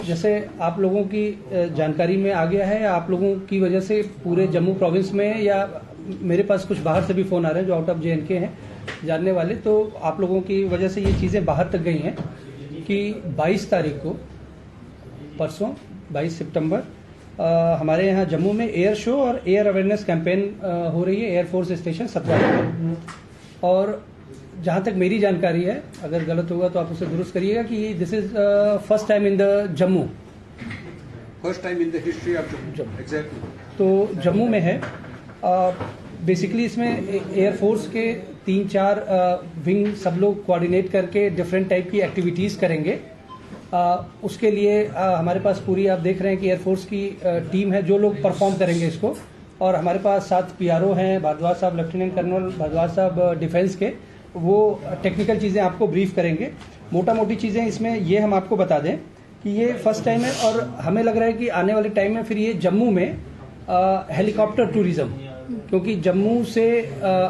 जैसे आप लोगों की जानकारी में आ गया है या आप लोगों की वजह से पूरे जम्मू प्रोविंस में, या मेरे पास कुछ बाहर से भी फ़ोन आ रहे हैं जो आउट ऑफ JNK हैं जानने वाले, तो आप लोगों की वजह से ये चीज़ें बाहर तक गई हैं कि 22 तारीख को, परसों 22 सितंबर, हमारे यहाँ जम्मू में एयर शो और एयर अवेयरनेस कैंपेन हो रही है एयरफोर्स स्टेशन सतवारी में। और जहाँ तक मेरी जानकारी है, अगर गलत होगा तो आप उसे दुरुस्त करिएगा, कि this is first time in the Jammu, first time in the history of Jammu. Exactly. तो जम्मू में है। बेसिकली इसमें एयरफोर्स के 3-4 विंग सब लोग कोऑर्डिनेट करके डिफरेंट टाइप की एक्टिविटीज़ करेंगे। उसके लिए हमारे पास पूरी, आप देख रहे हैं कि एयरफोर्स की टीम है जो लोग परफॉर्म करेंगे इसको। और हमारे पास 7 PRO हैं, भारद्वाज साहब, लेफ्टिनेंट कर्नल भारद्वाज साहब डिफेंस के, वो टेक्निकल चीज़ें आपको ब्रीफ करेंगे। मोटा मोटी चीज़ें इसमें ये हम आपको बता दें कि ये फर्स्ट टाइम है, और हमें लग रहा है कि आने वाले टाइम में फिर ये जम्मू में हेलीकॉप्टर टूरिज्म, क्योंकि जम्मू से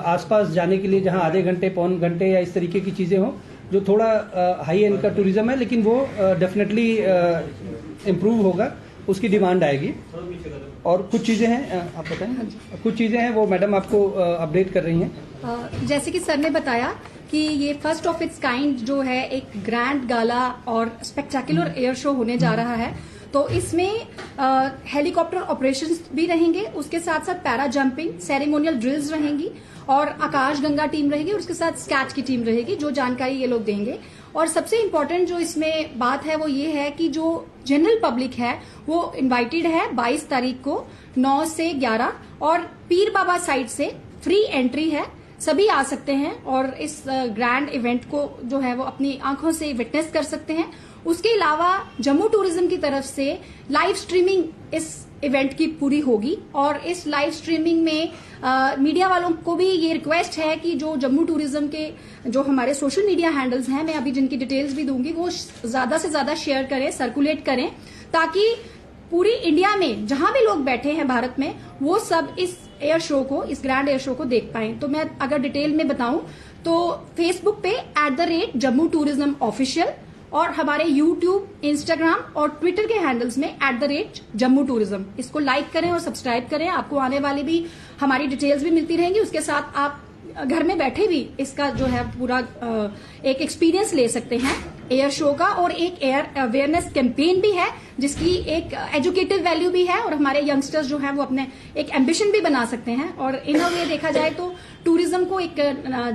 आसपास जाने के लिए जहां आधे घंटे, पौन घंटे या इस तरीके की चीज़ें हों, जो थोड़ा हाई एंड का टूरिज्म है, लेकिन वो डेफिनेटली इम्प्रूव होगा, उसकी डिमांड आएगी। और कुछ चीज़ें हैं, आप बताएं। कुछ चीज़ें हैं वो मैडम आपको अपडेट कर रही हैं। जैसे कि सर ने बताया कि ये फर्स्ट ऑफ इट्स काइंड जो है एक ग्रैंड गाला और स्पेक्टेकुलर एयर शो होने जा रहा है। तो इसमें हेलीकॉप्टर ऑपरेशंस भी रहेंगे, उसके साथ साथ पैरा जंपिंग, सेरेमोनियल ड्रिल्स रहेंगी, और आकाश गंगा टीम रहेगी, और उसके साथ स्कैच की टीम रहेगी, जो जानकारी ये लोग देंगे। और सबसे इम्पोर्टेंट जो इसमें बात है वो ये है कि जो जनरल पब्लिक है वो इनवाइटेड है 22 तारीख को 9 से 11, और पीर बाबा साइड से फ्री एंट्री है, सभी आ सकते हैं और इस ग्रैंड इवेंट को जो है वो अपनी आंखों से विटनेस कर सकते हैं। उसके अलावा जम्मू टूरिज्म की तरफ से लाइव स्ट्रीमिंग इस इवेंट की पूरी होगी, और इस लाइव स्ट्रीमिंग में मीडिया वालों को भी ये रिक्वेस्ट है कि जो जम्मू टूरिज्म के जो हमारे सोशल मीडिया हैंडल्स हैं, मैं अभी जिनकी डिटेल्स भी दूंगी, वो ज्यादा से ज्यादा शेयर करें, सर्कुलेट करें, ताकि पूरी इंडिया में जहां भी लोग बैठे हैं भारत में, वो सब इस एयर शो को, इस ग्रैंड एयर शो को देख पाएं। तो मैं अगर डिटेल में बताऊं तो फेसबुक पे @जम्मू टूरिज्म ऑफिशियल, और हमारे यूट्यूब, इंस्टाग्राम और ट्विटर के हैंडल्स में @जम्मू टूरिज्म, इसको लाइक करें और सब्सक्राइब करें। आपको आने वाली भी हमारी डिटेल्स भी मिलती रहेंगी। उसके साथ आप घर में बैठे भी इसका जो है पूरा एक एक्सपीरियंस ले सकते हैं एयर शो का। और एक एयर अवेयरनेस कैंपेन भी है जिसकी एक एजुकेटिव वैल्यू भी है, और हमारे यंगस्टर्स जो हैं वो अपने एक एम्बिशन भी बना सकते हैं। और इन अ वे देखा जाए तो टूरिज्म को एक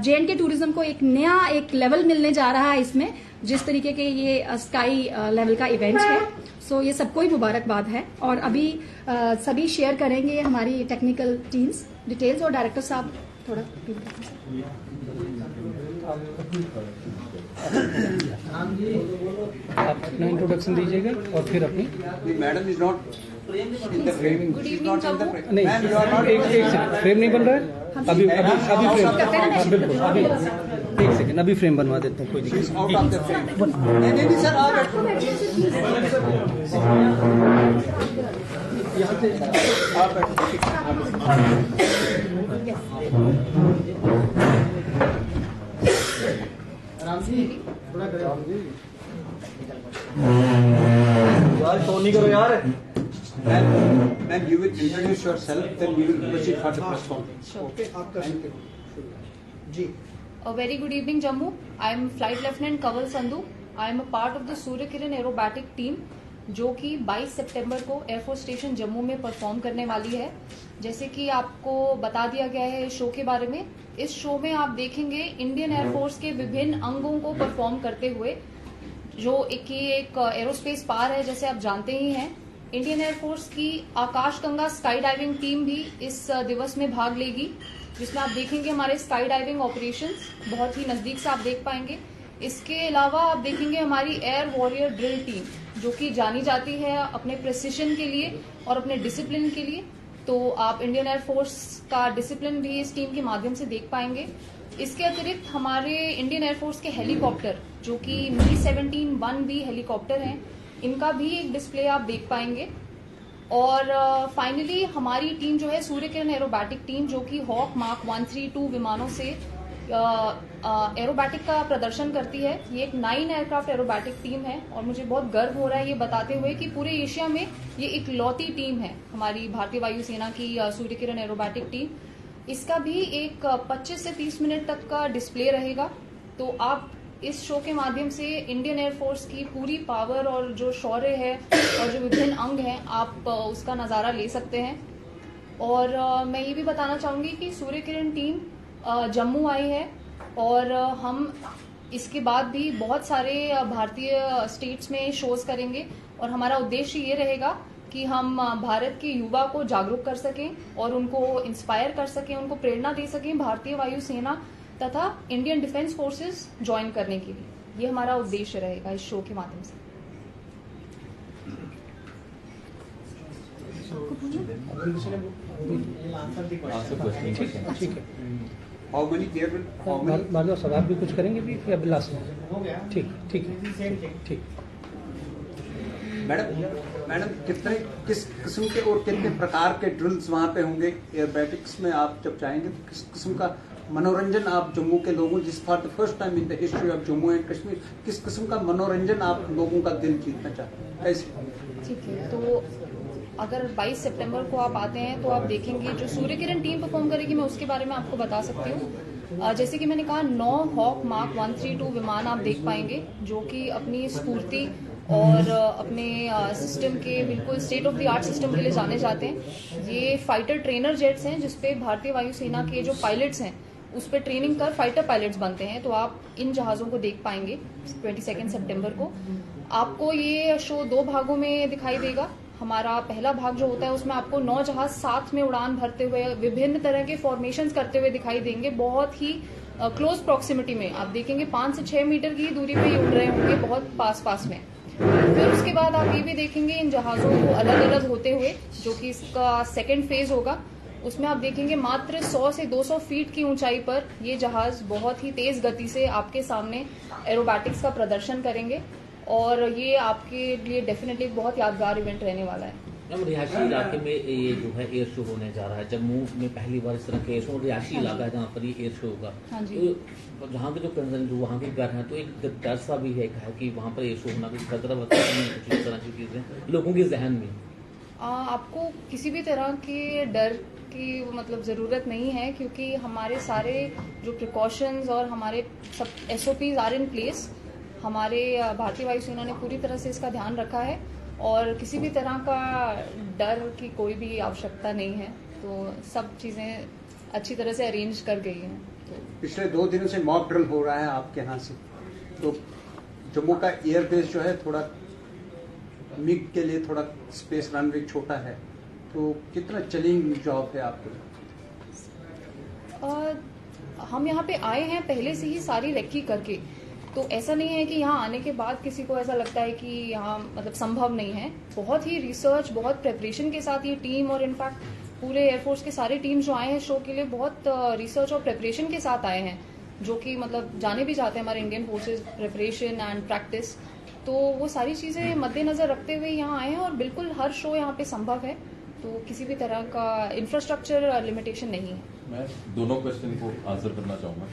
JNK टूरिज्म को एक नया एक लेवल मिलने जा रहा है इसमें, जिस तरीके के ये स्काई लेवल का इवेंट है। सो ये सबको ही मुबारकबाद है। और अभी सभी शेयर करेंगे हमारी टेक्निकल टीम्स डिटेल्स, और डायरेक्टर साहब थोड़ा आप अपना इंट्रोडक्शन दीजिएगा और फिर अपनी। Madam is not in the frame, नहीं, एक सेकंड, फ्रेम नहीं बन रहा है अभी फ्रेम, बिल्कुल अभी एक सेकंड, अभी फ्रेम बनवा देते हैं, कोई दिक्कत आउट ऑफ द फ्रेम। नहीं सर, आप यहाँ से राम जी थोड़ा राम जी यार फोन नहीं करो यार। Ma'am you will introduce yourself, then we will proceed for the press conference. Okay, आपका जी। A very good evening, Jammu. I am Flight Lieutenant Kanwal Sandhu. I am a part of the Surya Kiran Aerobatic team, जो कि 22 सितंबर को air force station Jammu में perform करने वाली है। जैसे कि आपको बता दिया गया है इस शो के बारे में, इस शो में आप देखेंगे इंडियन एयरफोर्स के विभिन्न अंगों को परफॉर्म करते हुए, जो एक एरोस्पेस पार है जैसे आप जानते ही हैं। इंडियन एयरफोर्स की आकाशगंगा स्काई डाइविंग टीम भी इस दिवस में भाग लेगी, जिसमें आप देखेंगे हमारे स्काई डाइविंग ऑपरेशंस बहुत ही नजदीक से आप देख पाएंगे। इसके अलावा आप देखेंगे हमारी एयर वॉरियर ड्रिल टीम, जो कि जानी जाती है अपने प्रिसिशन के लिए और अपने डिसिप्लिन के लिए। तो आप इंडियन एयरफोर्स का डिसिप्लिन भी इस टीम के माध्यम से देख पाएंगे। इसके अतिरिक्त हमारे इंडियन एयरफोर्स के हेलीकॉप्टर, जो कि Mi-17-1B हेलीकॉप्टर हैं, इनका भी एक डिस्प्ले आप देख पाएंगे। और फाइनली हमारी टीम जो है सूर्य किरण एरोबैटिक टीम, जो कि हॉक मार्क 132 विमानों से एरोबैटिक का प्रदर्शन करती है। ये एक 9 एयरक्राफ्ट एरोबैटिक टीम है और मुझे बहुत गर्व हो रहा है ये बताते हुए कि पूरे एशिया में ये इकलौती टीम है हमारी भारतीय वायुसेना की सूर्य किरण एरोबैटिक टीम। इसका भी एक 25 से 30 मिनट तक का डिस्प्ले रहेगा, तो आप इस शो के माध्यम से इंडियन एयरफोर्स की पूरी पावर और जो शौर्य है और जो विभिन्न अंग हैं आप उसका नज़ारा ले सकते हैं। और मैं ये भी बताना चाहूँगी कि सूर्य किरण टीम जम्मू आई है और हम इसके बाद भी बहुत सारे भारतीय स्टेट्स में शोज करेंगे और हमारा उद्देश्य ये रहेगा कि हम भारत के युवा को जागरूक कर सकें और उनको इंस्पायर कर सकें, उनको प्रेरणा दे सकें भारतीय वायुसेना तथा इंडियन डिफेंस फोर्सेस ज्वाइन करने के लिए। ये हमारा उद्देश्य रहेगा इस शो के माध्यम से। ठीक है। How many there will? How many? Madhav साहब आप भी कुछ करेंगे भी या लास्ट में? ठीक ठीक। मैडम किस किस्म के और कितने प्रकार के ड्रिल्स वहाँ पे होंगे एयरबैटिक्स में? आप जब जाएंगे तो किस किस्म का मनोरंजन आप जम्मू के लोगों, जिस for the first time in the history of Jammu and Kashmir, किस किस्म का मनोरंजन आप लोगों का दिल जीतना चाहते हैं? कैसे? ठीक है, तो अगर 22 सितंबर को आप आते हैं तो आप देखेंगे जो सूर्य किरण टीम परफॉर्म करेगी, मैं उसके बारे में आपको बता सकती हूँ। जैसे कि मैंने कहा 9 हॉक मार्क 132 विमान आप देख पाएंगे जो कि अपनी स्फूर्ति और अपने सिस्टम के बिल्कुल state of the art system के लिए जाने जाते हैं। ये फाइटर ट्रेनर जेट्स हैं जिसपे भारतीय वायुसेना के जो पायलट्स हैं उस पर ट्रेनिंग कर फाइटर पायलट्स बनते हैं, तो आप इन जहाज़ों को देख पाएंगे 22 सितंबर को। आपको ये शो 2 भागों में दिखाई देगा। हमारा पहला भाग जो होता है उसमें आपको 9 जहाज साथ में उड़ान भरते हुए विभिन्न तरह के फॉर्मेशंस करते हुए दिखाई देंगे। बहुत ही क्लोज प्रॉक्सिमिटी में आप देखेंगे 5 से 6 मीटर की दूरी पे ये उड़ रहे होंगे, बहुत पास में। फिर उसके बाद आप ये भी देखेंगे इन जहाज़ों को अलग अलग होते हुए, जो कि इसका सेकेंड फेज होगा। उसमें आप देखेंगे मात्र 100 से 200 फीट की ऊंचाई पर ये जहाज बहुत ही तेज गति से आपके सामने एरोबैटिक्स का प्रदर्शन करेंगे और ये आपके लिए डेफिनेटली एक बहुत यादगार इवेंट रहने वाला है। मैम, रिहायशी इलाके में ये जो है एयर शो होने जा रहा है, जम्मू में पहली बार इस तरह के एयर शो, रिहायशी इलाका है जहाँ पर ये एयर शो होगा। हाँ जी। तो जहाँ के जो कंसर्न जो वहाँ के घर हैं तो एक डर सा भी है कि वहाँ पर एयर शो होना कुछ खतरा बताया कुछ इस तरह की चीजें लोगों के जहन में। आपको किसी भी तरह के डर की मतलब ज़रूरत नहीं है, क्योंकि हमारे सारे जो प्रिकॉशंस और हमारे सब SOPs आर इन प्लेस। हमारे भारतीय वायुसेना ने पूरी तरह से इसका ध्यान रखा है और किसी भी तरह का डर की कोई भी आवश्यकता नहीं है, तो सब चीज़ें अच्छी तरह से अरेंज कर गई हैं। तो पिछले 2 दिनों से मॉक ड्रिल हो रहा है आपके यहाँ से, तो जम्मू का एयरबेस जो है थोड़ा मिग के लिए थोड़ा स्पेस रनवे छोटा है, तो कितना चैलेंजिंग जॉब है आपको? हम यहाँ पे आए हैं पहले से ही सारी रेक्की करके, तो ऐसा नहीं है कि यहाँ आने के बाद किसी को ऐसा लगता है कि यहाँ मतलब संभव नहीं है। बहुत ही रिसर्च, बहुत प्रेपरेशन के साथ ये टीम और इनफैक्ट पूरे एयरफोर्स के सारे टीम जो आए हैं शो के लिए बहुत रिसर्च और प्रेपरेशन के साथ आए हैं, जो कि मतलब जाने भी जाते हैं हमारे Indian forces preparation and practice. तो वो सारी चीज़ें मद्देनजर रखते हुए यहाँ आए हैं और बिल्कुल हर शो यहाँ पे संभव है, तो किसी भी तरह का इंफ्रास्ट्रक्चर लिमिटेशन नहीं है। मैं दोनों क्वेश्चन को आंसर करना चाहूँगा।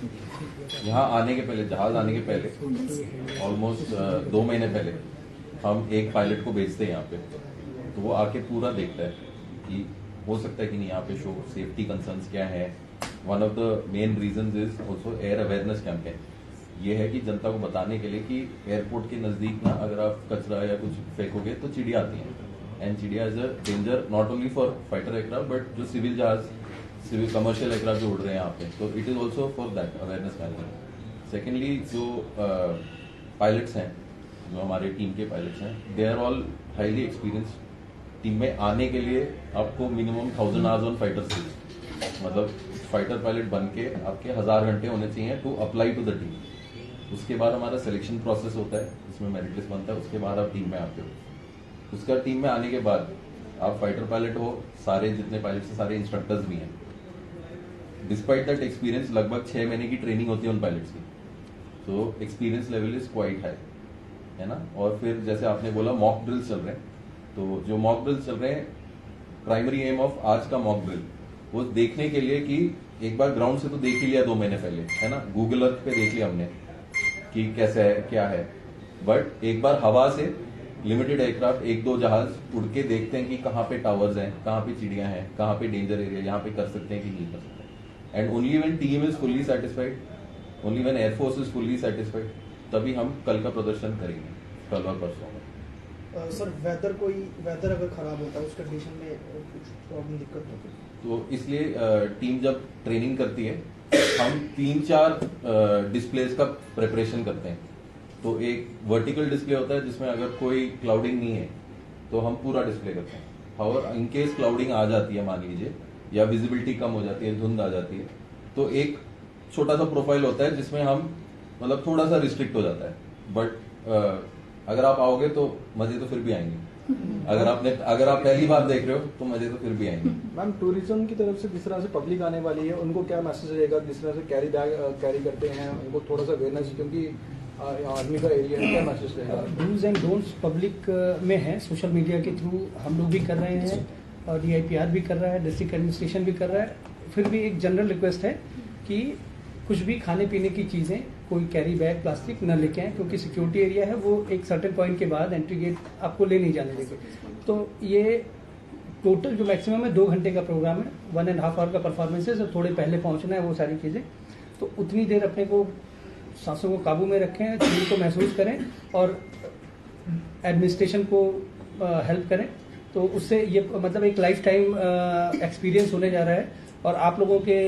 यहाँ आने के पहले, जहाज आने के पहले ऑलमोस्ट 2 महीने पहले हम एक पायलट को भेजते हैं यहाँ पे, तो वो आके पूरा देखता है कि हो सकता है कि नहीं यहाँ पे शो, सेफ्टी कंसर्न्स क्या है। One of the main reasons is also air awareness campaign. ये है कि जनता को बताने के लिए कि एयरपोर्ट के नजदीक ना अगर आप कचरा या कुछ फेंकोगे तो चिड़िया आती हैं, एंड चिड़िया is a danger not only for fighter aircraft but जो सिविल जहाज, सिविल कमर्शियल एयरक्राफ्ट जो उड़ रहे हैं यहाँ पे, तो it is also for that awareness campaign. Secondly जो पायलट्स हैं, जो हमारे टीम के पायलट्स हैं, they are all highly experienced. Team में आने के लिए आपको मिनिमम 1000 आवर्स ऑन फाइटर चाहिए, मतलब फाइटर पायलट बन के आपके 1000 घंटे होने चाहिए to apply to the team. उसके बाद हमारा सिलेक्शन प्रोसेस होता है, उसमें मेरिट लिस्ट बनता है, उसके बाद आप टीम में आते हो। उसका टीम में आने के बाद आप फाइटर पायलट हो, सारे जितने पायलट्स हैं सारे इंस्ट्रक्टर्स भी हैं। डिस्पाइट दैट एक्सपीरियंस लगभग 6 महीने की ट्रेनिंग होती है उन पायलट्स की, तो experience level is quite high, है ना। और फिर जैसे आपने बोला मॉक ड्रिल्स चल रहे हैं, तो जो मॉक ड्रिल्स चल रहे हैं, प्राइमरी एम ऑफ आज का मॉक ड्रिल वो देखने के लिए कि एक बार ग्राउंड से तो देख ही लिया 2 महीने पहले, है ना, गूगल अर्थ पे देख लिया हमने कि कैसा है क्या है, बट एक बार हवा से लिमिटेड एयरक्राफ्ट 1-2 जहाज उड़ के देखते हैं कि कहाँ पे टावर्स हैं, कहाँ पे चिड़ियां हैं, कहाँ पे डेंजर एरिया, यहाँ पे कर सकते हैं कि नहीं कर सकते। And only when team is fully satisfied, only when air force is fully satisfied, तभी हम कल का प्रदर्शन करेंगे, कल और परसों में। सर वेदर अगर खराब होता है उस कंडीशन में कुछ प्रॉब्लम दिक्कत होती है तो इसलिए टीम जब ट्रेनिंग करती है हम 3-4 डिस्प्लेस का प्रिपरेशन करते हैं। तो एक वर्टिकल डिस्प्ले होता है जिसमें अगर कोई क्लाउडिंग नहीं है तो हम पूरा डिस्प्ले करते हैं। और इन केस क्लाउडिंग आ जाती है मान लीजिए, या विजिबिलिटी कम हो जाती है, धुंध आ जाती है, तो एक छोटा सा प्रोफाइल होता है जिसमें हम मतलब थोड़ा सा रिस्ट्रिक्ट हो जाता है। बट अगर आप आओगे तो मजे तो फिर भी आएंगे। अगर आप पहली बार देख रहे हो तो मजे तो फिर भी आएंगे। मैम टूरिज्म की तरफ से जिस तरह से पब्लिक आने वाली है उनको क्या मैसेज रहेगा, जिस तरह से कैरी बैग कैरी करते हैं उनको थोड़ा सा अवेयरनेस, क्योंकि आर्मी का एरिया है, क्या मैसेज रहेगा? डूज एंड डोंट्स पब्लिक में है, सोशल मीडिया के थ्रू हम लोग भी कर रहे हैं और DIPR भी कर रहा है, डिस्ट्रिक्ट एडमिनिस्ट्रेशन भी कर रहा है। फिर भी एक जनरल रिक्वेस्ट है कि कुछ भी खाने पीने की चीज़ें कोई कैरी बैग प्लास्टिक न लेके आए, क्योंकि सिक्योरिटी एरिया है, वो एक सर्टेन पॉइंट के बाद एंट्री गेट आपको ले नहीं जाने देंगे। तो ये टोटल जो मैक्सिमम है 2 घंटे का प्रोग्राम है, 1.5 आवर का परफॉर्मेंस है, तो थोड़े पहले पहुंचना है, वो सारी चीज़ें। तो उतनी देर अपने को सांसों को काबू में रखें, चीज़ को महसूस करें और एडमिनिस्ट्रेशन को हेल्प करें। तो उससे ये मतलब एक लाइफ टाइम एक्सपीरियंस होने जा रहा है और आप लोगों के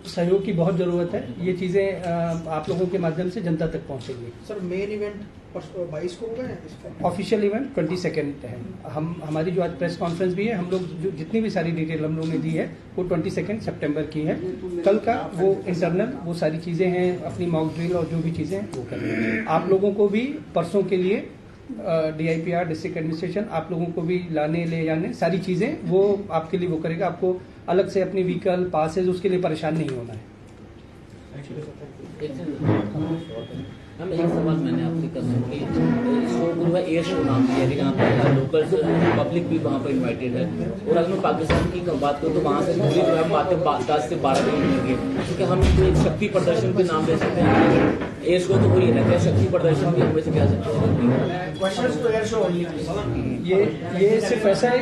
सहयोग की बहुत जरूरत है। ये चीजें आप लोगों के माध्यम से जनता तक पहुंचेंगी। सर मेन इवेंट 22 को होगा इसका? ऑफिशियल इवेंट 22 है। हमारी जो आज प्रेस कॉन्फ्रेंस भी है, हम लोग जो जितनी भी सारी डिटेल हम लोगों ने दी है वो 22 सितंबर की है। कल का वो इंटरनल वो सारी चीजें हैं, अपनी मॉक ड्रिल और जो भी चीजें वो करेंगे। आप लोगों को भी परसों के लिए DIPR डिस्ट्रिक्ट एडमिनिस्ट्रेशन आप लोगों को भी लाने ले जाने सारी चीजें वो आपके लिए वो करेगा। आपको अलग से अपनी व्हीकल पासेज उसके लिए परेशान नहीं होना है। हम एक सवाल मैंने आपसे करना कि शो गुरु है एयर शो नाम की है, यहाँ पर लोकल पब्लिक भी वहाँ पर इन्वाइटेड है। और अगर मैं पाकिस्तान की बात करूँ तो वहाँ से दूरी जो है बातें 10 से 12 किलोमीटर की, क्योंकि हम एक शक्ति प्रदर्शन के नाम ले सकते हैं। एयर शो तो वही रहता है, शक्ति प्रदर्शन भी हमें से क्या सकते हैं। ये सिर्फ ऐसा है